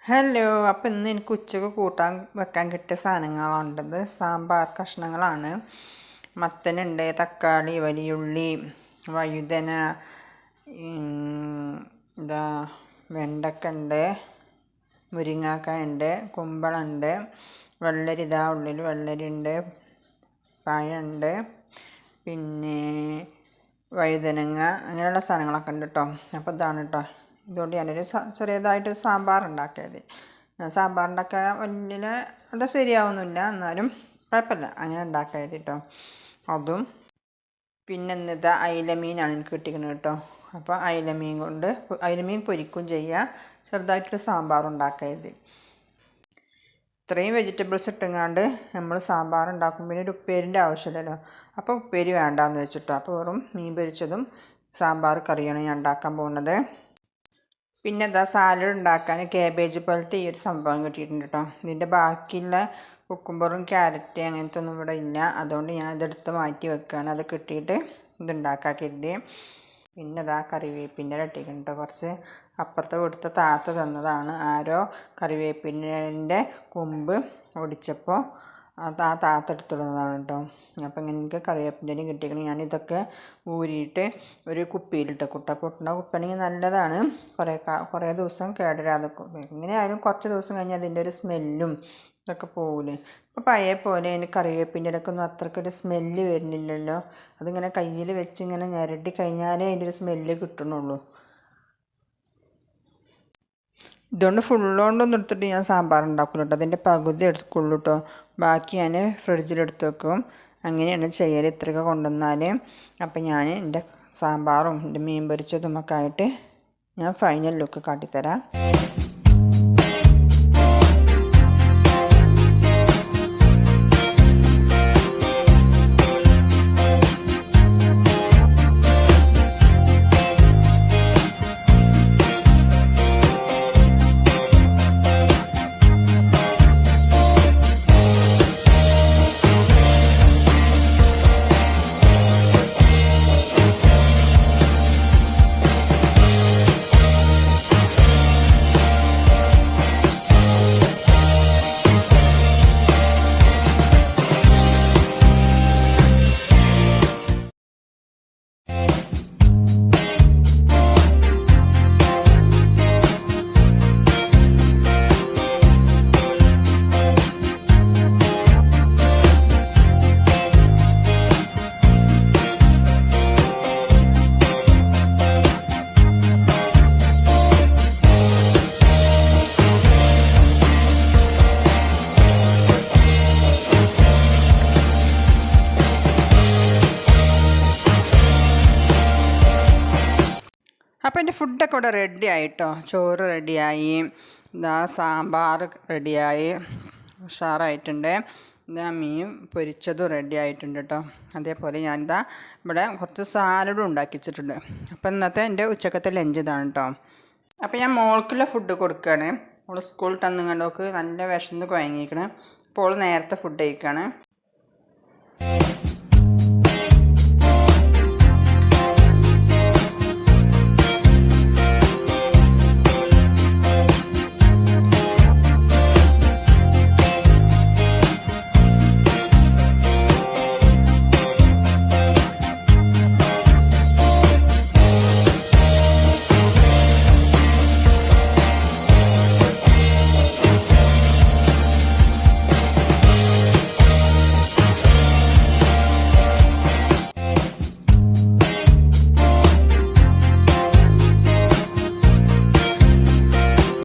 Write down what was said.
Hello, അപ്പോൾ ഇന്ന് എനിക്ക് ഉച്ചക്ക് കൂട്ടാൻ വെക്കാൻ കിട്ടിയ സാധനങ്ങളുണ്ടത് സാമ്പാർ കഷ്ണങ്ങളാണ്. മത്തനുണ്ട്, തക്കാളി, വലിയുള്ളി, വഴുതന, ഇതാ വെണ്ടക്ക ഉണ്ട്, മുരിങ്ങാക്കായ ഉണ്ട്, കുമ്പളമുണ്ട്, വെള്ളരി, ഇതാ ഉള്ളിൽ വെള്ളരി ഉണ്ട്, പഴമുണ്ട്, പിന്നെ വഴുതനങ്ങ, അങ്ങനെയുള്ള സാധനങ്ങളൊക്കെ ഉണ്ട് കേട്ടോ. അപ്പോൾ ഇതാണ് കേട്ടോ. ഇതുകൊണ്ട് ഞാനൊരു ചെറിയതായിട്ട് സാമ്പാർ ഉണ്ടാക്കിയത്. സാമ്പാർ ഉണ്ടാക്കാൻ വലിയ അത് ശരിയാവുന്നില്ല, എന്നാലും കുഴപ്പമില്ല, അങ്ങനെ ഉണ്ടാക്കിയത് കേട്ടോ. അതും പിന്നെ ഇന്നത്തെ അയിലമീനാണ് എനിക്ക് കിട്ടിക്കുന്നത് കേട്ടോ. അപ്പോൾ അയിലമീൻ പൊരിക്കും ചെയ്യുക, ചെറുതായിട്ടൊരു സാമ്പാർ ഉണ്ടാക്കിയത്. ഇത്രയും വെജിറ്റബിൾസ് ഇട്ടുങ്ങാണ്ട് നമ്മൾ സാമ്പാർ ഉണ്ടാക്കും. പിന്നെ ഒരു ഉപ്പേരിൻ്റെ ആവശ്യമില്ലല്ലോ, അപ്പോൾ ഉപ്പേരി വേണ്ടാന്ന് വെച്ചിട്ടോ. അപ്പോൾ വെറും മീൻ പൊരിച്ചതും സാമ്പാർ കറിയാണ് ഞാൻ ഉണ്ടാക്കാൻ പോകുന്നത്. പിന്നെ എന്താ സാലഡ് ഉണ്ടാക്കാൻ കാബേജ് പോലത്തെ ഈ ഒരു സംഭവം കിട്ടിയിട്ടുണ്ട് കേട്ടോ. ഇതിൻ്റെ ബാക്കിയുള്ള കുക്കുംബറും ക്യാരറ്റ് അങ്ങനത്തെ ഒന്നും ഇവിടെ ഇല്ല, അതുകൊണ്ട് ഞാൻ ഇതെടുത്ത് മാറ്റി വെക്കുകയാണ്. അത് കിട്ടിയിട്ട് ഇതുണ്ടാക്കാൻ കരുതി. പിന്നെ ഇതാ കറിവേപ്പിൻ്റെ ഇട്ടിട്ടുണ്ട് കുറച്ച്. അപ്പുറത്തെ കൊടുത്ത താത്ത തന്നതാണ്. ആരോ കറിവേപ്പിൻ്റെ കൊമ്പ് ഒടിച്ചപ്പോൾ ആ താത്ത എടുത്തിടുന്നതാണ് കേട്ടോ. അപ്പം ഇങ്ങനെ എനിക്ക് കറിവേപ്പിൻ്റെ കിട്ടിയിരിക്കണം. ഞാനിതൊക്കെ ഊരിയിട്ട് ഒരു കുപ്പിയിലിട്ട് പൊട്ടുന്ന കുപ്പിയാണെങ്കിൽ നല്ലതാണ്. കുറേ ദിവസം കേടരാതെ എങ്ങനെയായാലും കുറച്ച് ദിവസം കഴിഞ്ഞാൽ അതിൻ്റെ ഒരു സ്മെല്ലും ഇതൊക്കെ പോകില്ലേ. ഇപ്പോൾ പഴയ പോലെ അതിന് കറിവേപ്പിൻ്റെ ഒന്നും അത്രയ്ക്കൊരു സ്മെല്ല് വരുന്നില്ലല്ലോ. അതിങ്ങനെ കയ്യിൽ വെച്ച് ഇങ്ങനെ ഞെരടി കഴിഞ്ഞാലേ അതിൻ്റെ ഒരു സ്മെല്ല് കിട്ടണുള്ളൂ. ഇതുകൊണ്ട് ഫുള്ളുകൊണ്ടൊന്നും എടുത്തിട്ട് ഞാൻ സാമ്പാർ ഉണ്ടാക്കുള്ളൂ കേട്ടോ. അതിൻ്റെ പകുതി എടുക്കുള്ളൂ കേട്ടോ, ബാക്കി ഞാൻ ഫ്രിഡ്ജിലെടുത്ത് വെക്കും. അങ്ങനെയാണ് ചെയ്യൽ ഇത്രയൊക്കെ കൊണ്ടുവന്നാൽ. അപ്പം ഞാൻ എൻ്റെ സാമ്പാറും എൻ്റെ മീൻ പൊരിച്ചതുമൊക്കെ ആയിട്ട് ഞാൻ ഫൈനൽ ലുക്ക് കാട്ടിത്തരാം. അപ്പോൾ എൻ്റെ ഫുഡൊക്കെ ഇവിടെ റെഡി ആയിട്ടോ. ചോറ് റെഡിയായി, ഇതാ സാമ്പാർ റെഡിയായി, ഉഷാറായിട്ടുണ്ട്. ഇതാ മീൻ പൊരിച്ചതും റെഡി ആയിട്ടുണ്ട് കേട്ടോ. അതേപോലെ ഞാനിതാ ഇവിടെ കുറച്ച് സാലഡും ഉണ്ടാക്കി വെച്ചിട്ടുണ്ട്. അപ്പോൾ ഇന്നത്തെ എൻ്റെ ഉച്ചക്കത്തെ ലഞ്ച് ഇതാണ് കേട്ടോ. അപ്പോൾ ഞാൻ മോൾക്കുള്ള ഫുഡ് കൊടുക്കുകയാണ്. അവൾ സ്കൂളിൽ തന്നുകൊണ്ടോക്ക് നല്ല വിശന്ന് കുഴങ്ങിയിരിക്കണം. അപ്പോൾ അവൾ നേരത്തെ ഫുഡ് കഴിക്കുകയാണ്.